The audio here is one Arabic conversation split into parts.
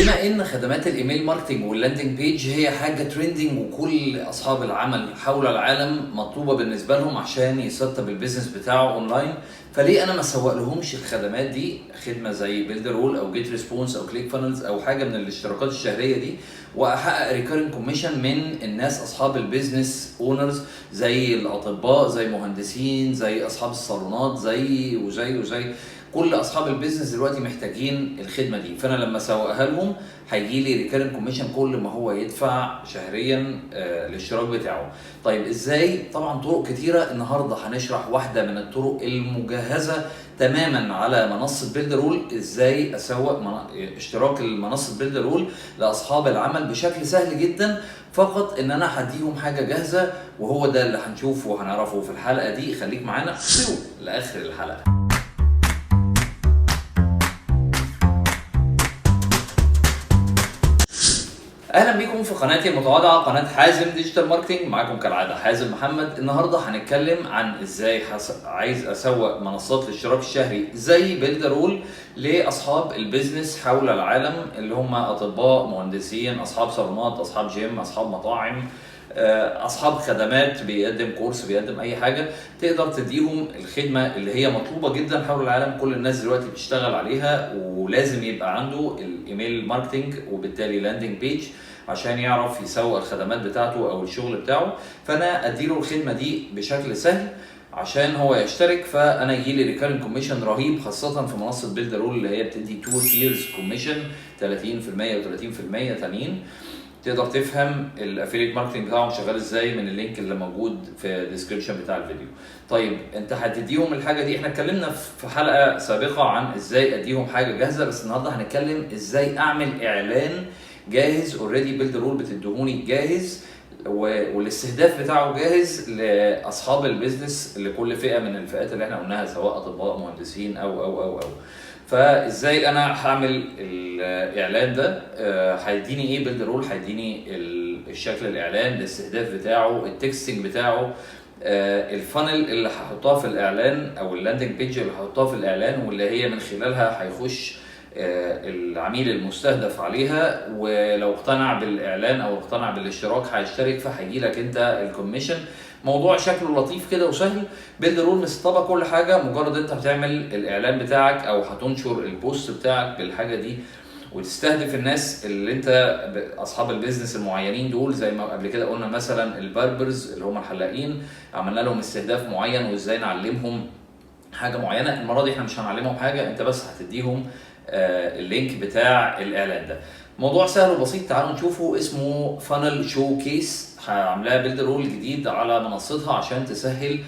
بما ان خدمات الايميل ماركتنج واللاندنج بيج هي حاجه ترندنج وكل اصحاب العمل حول العالم مطلوبه بالنسبه لهم عشان يسطب البيزنس بتاعه اونلاين، فليه انا ما اسوق لهمش الخدمات دي؟ خدمه زي بيلد رول او جيت ريسبونس او كليك فانلز او حاجه من الاشتراكات الشهريه دي، واحقق ريكيرنج كوميشن من الناس اصحاب البيزنس اونرز زي الاطباء، زي مهندسين، زي اصحاب الصالونات، زي وزي كل اصحاب البيزنس دلوقتي محتاجين الخدمه دي. فانا لما اسوقها لهم هيجي لي ريكيرنج كوميشن كل ما هو يدفع شهريا الاشتراك بتاعه. طيب ازاي؟ طبعا طرق كتيره، النهارده هنشرح واحده من الطرق المجهزه تماما على منصه بيلد رول، ازاي اسوق اشتراك المنصه بيلد رول لاصحاب العمل بشكل سهل جدا، فقط ان انا هديهم حاجه جاهزه، وهو ده اللي هنشوفه وهنعرفه في الحلقه دي. خليك معانا لاخر الحلقه. اهلا بيكم في قناتي المتواضعه، قناه حازم ديجيتال ماركتنج. معاكم كالعاده حازم محمد. النهارده هنتكلم عن ازاي عايز اسوق منصات الاشتراك الشهري زي بيلد رول لاصحاب البيزنس حول العالم، اللي هم اطباء، مهندسين، اصحاب صالونات، اصحاب جيم، اصحاب مطاعم، اصحاب خدمات، بيقدم كورس، بيقدم اي حاجه، تقدر تديهم الخدمه اللي هي مطلوبه جدا حول العالم. كل الناس دلوقتي بتشتغل عليها، ولازم يبقى عنده الايميل ماركتنج وبالتالي لاندنج بيج عشان يعرف يسوق الخدمات بتاعته او الشغل بتاعه. فانا اديله الخدمه دي بشكل سهل عشان هو يشترك، فانا يجي لي ريكيرنج كوميشن رهيب، خاصه في منصه بيلد رول اللي هي بتدي 2 تيرز كوميشن 30% و30% تانيين. تقدر تفهم الافيلييت ماركتنج بتاعهم شغال ازاي من اللينك اللي موجود في الديسكربشن بتاع الفيديو. طيب انت هتديهم الحاجه دي، احنا اتكلمنا في حلقه سابقه عن ازاي اديهم حاجه جاهزه، بس النهارده هنتكلم ازاي اعمل اعلان جاهز اوريدي بيلد رول بتدهوني جاهز، والاستهداف بتاعه جاهز لاصحاب البيزنس لكل فئه من الفئات اللي احنا قلناها، سواء اطباء، مهندسين او. فازاي انا هعمل الاعلان ده؟ هيديني ايه بيلد رول؟ هيديني الشكل الاعلان، الاستهداف بتاعه، التكستنج بتاعه، الفانل اللي هحطها في الاعلان او اللاندنج بيج اللي هحطها في الاعلان، واللي هي من خلالها هيخش العميل المستهدف عليها، ولو اقتنع بالاعلان او اقتنع بالاشتراك هيشترك، فهيجي لك انت الكوميشن. موضوع شكله لطيف كده وسهل. بيلد رول مسطبه كل حاجه، مجرد انت هتعمل الاعلان بتاعك او هتنشر البوست بتاعك بالحاجه دي وتستهدف الناس اللي انت اصحاب البيزنس المعينين دول، زي ما قبل كده قلنا مثلا الباربرز اللي هم الحلاقين، عملنا لهم استهداف معين وازاي نعلمهم حاجه معينه. المره دي احنا مش هنعلمهم حاجه، انت بس هتديهم اللينك بتاع الاعلان ده. موضوع سهل وبسيط، تعالوا نشوفه. اسمه فانل شو كيس، عاملاها بيلد رول جديد على منصتها عشان تسهل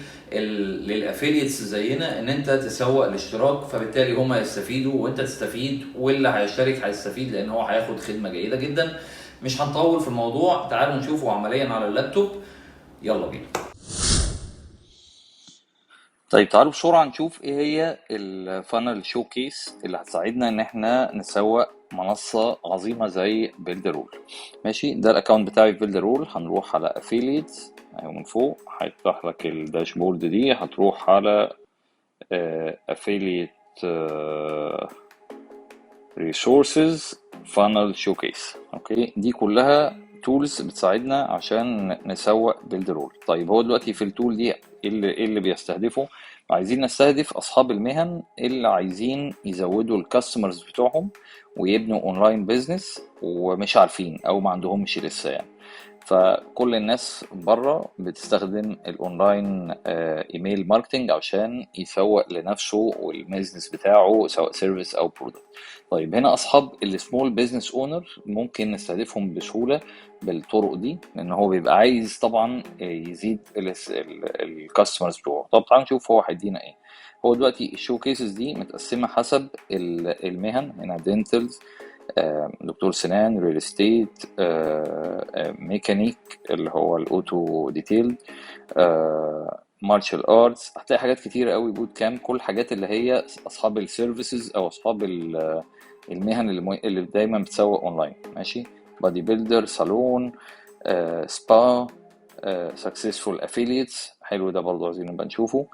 للافيلييتس زينا ان انت تسوق الاشتراك، فبالتالي هم يستفيدوا وانت تستفيد، واللي هيشترك هيستفيد لان هو هياخد خدمه جيده جدا. مش هنطول في الموضوع، تعالوا نشوفه عمليا على اللابتوب. يلا بينا. طيب تعالوا بسرعة نشوف ايه هي الفانل شو كيس اللي هتساعدنا ان احنا نسوق منصة عظيمة زي بيلد رول. ماشي، ده الاكونت بتاعي في بيلد رول. هنروح على افيلييت اهو من فوق، هيفتح لك الداشبورد دي. هتروح على افيلييت ريسورسز فانل شو كيس. اوكي، دي كلها تولز بتساعدنا عشان نسوق بيلد رول. طيب هو دلوقتي في التول دي ايه اللي بيستهدفه؟ عايزين نستهدف اصحاب المهن اللي عايزين يزودوا الكاستمرز بتوعهم ويبنوا اونلاين بيزنس ومش عارفين او ما عندهمش لسه يعني. فكل الناس بره بتستخدم الاونلاين ايميل ماركتنج عشان يسوق لنفسه والبيزنس بتاعه، سواء سيرفيس او برودكت. طيب هنا اصحاب السمول بيزنس اونر ممكن نستهدفهم بسهوله بالطرق دي، لان هو بيبقى عايز طبعا يزيد الكاستمرز بتوعه. طب تعالوا نشوف هو هيدينا ايه. هو دلوقتي الشو كيسز دي متقسمه حسب المهن. هنا دينتلز، دكتور سنان، ريل استيت، ميكانيك اللي هو الاوتو ديتيل، مارشال ارتس. هتلاقي حاجات كتيره قوي، بوت كامب، كل الحاجات اللي هي اصحاب السيرفيسز او اصحاب المهن اللي دايما بتسوق اونلاين. ماشي، بادي بيلدر، صالون، سبا، سكسسفول افيلييتس. حلو، ده برضه عايزين نبقى نشوفه.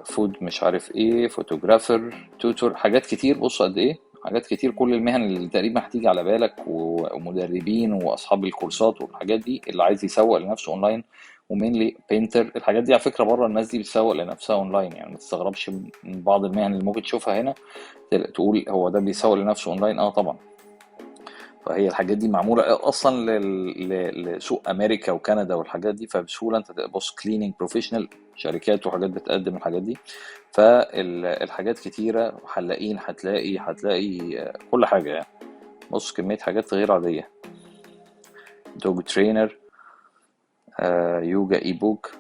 فود مش عارف ايه، فوتوغرافر، توتور، حاجات كتير. بصوا قد ايه حاجات كتير، كل المهن اللي تقريبا هتيجي على بالك، ومدربين واصحاب الكورسات والحاجات دي اللي عايز يسوق لنفسه اونلاين، ومينلي بينتر. الحاجات دي على فكره بره الناس دي بتسوق لنفسها اونلاين، يعني ما تستغربش من بعض المهن اللي ممكن تشوفها هنا تقول هو ده بيسوق لنفسه اونلاين. طبعا. فهي الحاجات دي معموله اصلا لسوق امريكا وكندا والحاجات دي، فبسهوله انت تبص كليننج بروفيشنال، شركات وحاجات بتقدم الحاجات دي. فالحاجات كتيره، حلاقين هتلاقي كل حاجه يعني. بص كميه حاجات غير عاديه، دوج ترينر، يوجا اي بوك،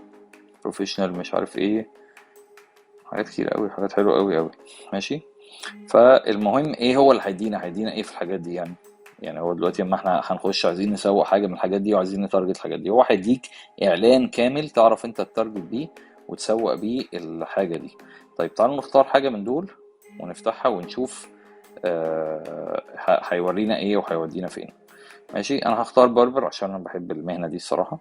بروفيشنال مش عارف ايه، حاجات كتير قوي، حاجات حلوه قوي. ماشي. فالمهم ايه هو اللي هيدينا ايه في الحاجات دي يعني هو دلوقتي لما احنا هنخش عايزين نسوق حاجه من الحاجات دي وعايزين نتارجت الحاجات دي، هو هيديك اعلان كامل تعرف انت تتارجت بيه وتسوق بيه الحاجه دي. طيب تعالوا نختار حاجه من دول ونفتحها ونشوف هيورينا ايه وهيودينا فين. ماشي. انا هختار بربر عشان انا بحب المهنه دي الصراحه،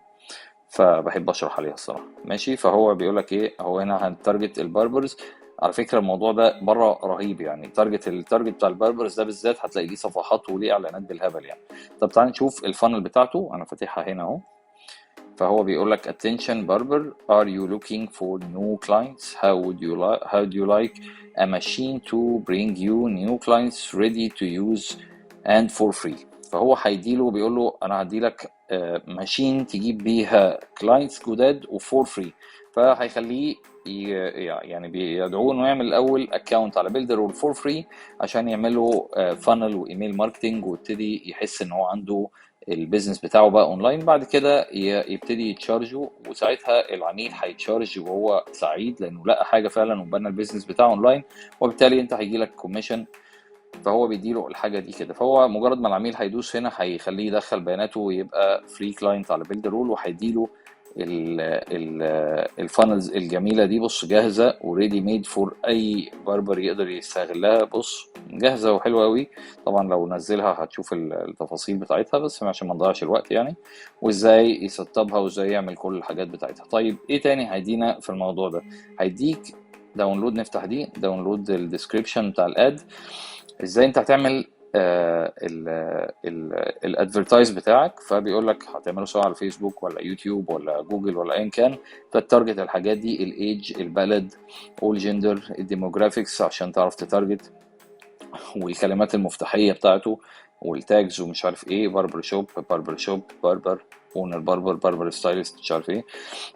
فبحب اشرح عليها الصراحه. ماشي. فهو بيقول لك ايه، هو هنا هنتارجت الباربرز. على فكره الموضوع ده بره رهيب يعني، التارجت بتاع الباربرز ده بالذات هتلاقي ليه صفحات وليه اعلانات بالهبل يعني. طب تعالى نشوف الفانل بتاعته، انا فاتحها هنا اهو. فهو بيقول لك attention barber, are you looking for new clients? How do you like a machine to bring you new clients ready to use and for free. فهو هيديله، بيقول له انا هديلك ماشين تجيب بيها كلاينتس جداد وفور فري. فهيخليه يعني بيدعوه انه يعمل الاول اكونت على بيلدر والفور فري عشان يعمله فانل وايميل ماركتنج، ويبتدي يحس ان هو عنده البيزنس بتاعه بقى اونلاين. بعد كده يبتدي يتشارجه، وساعتها العميل هيتشارج وهو سعيد لانه لقى حاجه فعلا وبنى البيزنس بتاعه اونلاين، وبالتالي انت هيجيلك كوميشن. فهو بيديله الحاجه دي كده. فهو مجرد ما العميل هيدوس هنا هيخليه يدخل بياناته ويبقى فري كلاينت على بيلد رول، وهيديله الفانلز الجميله دي. بص جاهزه وريدي ميد فور اي باربر يقدر يستغلها. بص جاهزه وحلوه قوي. طبعا لو نزلها هتشوف التفاصيل بتاعتها، بس عشان ما نضيعش الوقت يعني، وازاي يسطبها وازاي يعمل كل الحاجات بتاعتها. طيب ايه تاني هيدينا في الموضوع ده؟ هيديك داونلود. نفتح دي داونلود الديسكريبشن بتاع الاد، ازاي انت هتعمل الادفرتايز بتاعك. فبيقول لك هتعمله سواء على فيسبوك ولا يوتيوب ولا جوجل ولا ايا كان. فتارجت الحاجات دي، الايج، البلد، اول جندر، الديموغرافيكس عشان تعرف تتارجت، والكلمات المفتاحيه بتاعته والتاجز ومش عارف ايه، باربر شوب، باربر اونر، باربر ستايلست، مش عارف ايه.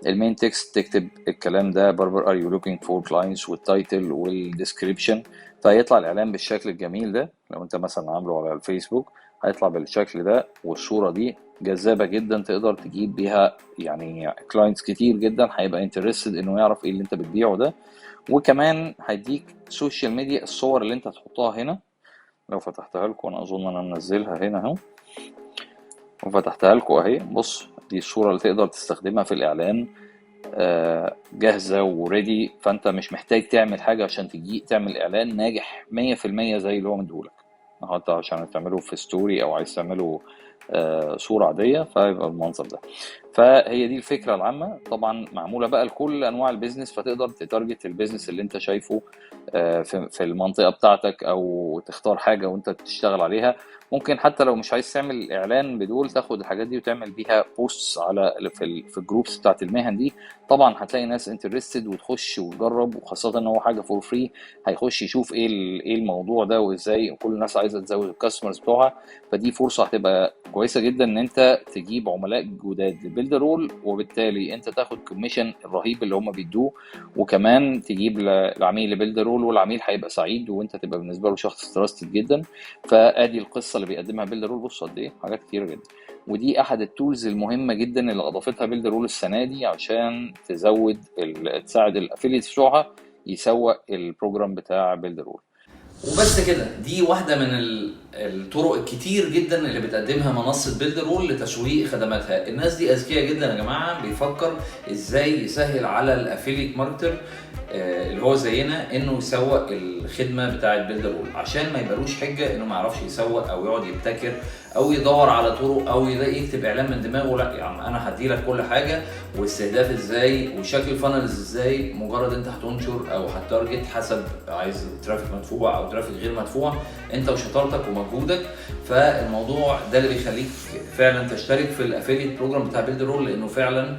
المين تكست تكتب الكلام ده، باربر ار يو لوكينج فور كلاينتس، والتايتل والديسكريبشن. فيطلع الاعلان بالشكل الجميل ده. لو انت مثلا عامله على الفيسبوك هيطلع بالشكل ده، والصوره دي جذابه جدا تقدر تجيب بيها يعني كلاينتس كتير جدا هيبقى انترستد انه يعرف ايه اللي انت بتبيعه ده. وكمان هيديك سوشيال ميديا، الصور اللي انت هتحطها هنا. لو فتحتها لكم، انا اظن انا منزلها هنا اهو وفتحتها لكم اهي. بص دي الصوره اللي تقدر تستخدمها في الاعلان، جاهزة وريدي. فانت مش محتاج تعمل حاجة عشان تجي تعمل اعلان ناجح 100% زي اللي هو مديهولك. حتى عشان تعمله في ستوري او عايز تعمله صورة عادية، فيبقى المنظر ده. فهي دي الفكرة العامة. طبعا معمولة بقى لكل انواع البيزنس، فتقدر تتارجت البيزنس اللي انت شايفه في المنطقة بتاعتك، او تختار حاجة وانت تشتغل عليها. ممكن حتى لو مش عايز تعمل اعلان بدول، تاخد الحاجات دي وتعمل بيها بوستس على في الجروبس بتاعت المهن دي. طبعا هتلاقي ناس انترستد وتخش وتجرب، وخاصة ان هو حاجة فور فري، هيخش يشوف ايه الموضوع ده وازاي. كل الناس عايزة تزود الكاستمرز بتوعها، فدي فرصة هتبقى كويسة جدا ان انت تجيب عملاء جداد للبيلد رول، وبالتالي انت تاخد كوميشن الرهيب اللي هم بيدوه، وكمان تجيب العميل لبيلد رول، والعميل هيبقى سعيد وانت تبقى بالنسبة له شخص تراستد جدا. فادي القصة اللي بيقدمها بيلد رول. بص قد ايه حاجات كتيرة جدا. ودي احد التولز المهمه جدا اللي اضافتها بيلد رول السنه دي عشان تساعد الافيلييت بتوعها يسوق البروجرام بتاع بيلد رول. وبس كده، دي واحدة من الطرق الكتير جدا اللي بتقدمها منصة بيلد رول لتسويق خدماتها. الناس دي اذكياء جدا يا جماعة، بيفكر ازاي يسهل على الافيلييت ماركتر اللي هو زينا انه يسوق الخدمه بتاعه بيلدر رول، عشان ما يبقالوش حجه انه ما يعرفش يسوق او يقعد يبتكر او يدور على طرق او يكتب اعلان من دماغه. لا يا عم، انا هديلك كل حاجه، واستهداف ازاي وشكل الفانلز ازاي. مجرد انت هتنشر او هتارجت حسب عايز ترافيك مدفوع او ترافيك غير مدفوع، انت وشطارتك ومجهودك. فالموضوع ده اللي بيخليك فعلا تشترك في الافيلييت بروجرام بتاع بيلدر رول، لانه فعلا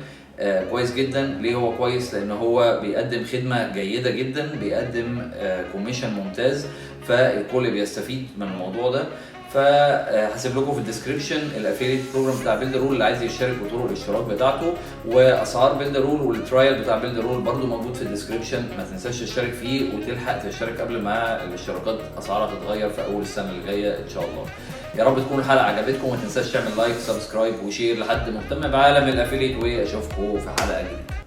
كويس جدا. ليه هو كويس؟ لان هو بيقدم خدمه جيده جدا، بيقدم كوميشن ممتاز، فالكل بيستفيد من الموضوع ده. فهسيب لكم في الديسكريبشن الافيلييت بروجرام بتاع بيلدر رول اللي عايز يشترك وطرق الاشتراك بتاعته، واسعار بيلدر رول والترايل بتاع بيلدر رول برده موجود في الديسكريبشن. ما تنساش تشترك فيه وتلحق تشترك قبل ما الاشتراكات اسعارها تتغير في اول السنه اللي جايه ان شاء الله. يا رب تكون الحلقه عجبتكم، وما تنساش تعمل لايك سبسكرايب وشير لحد مهتم بعالم الافيلييت، واشوفكم في حلقه جديده.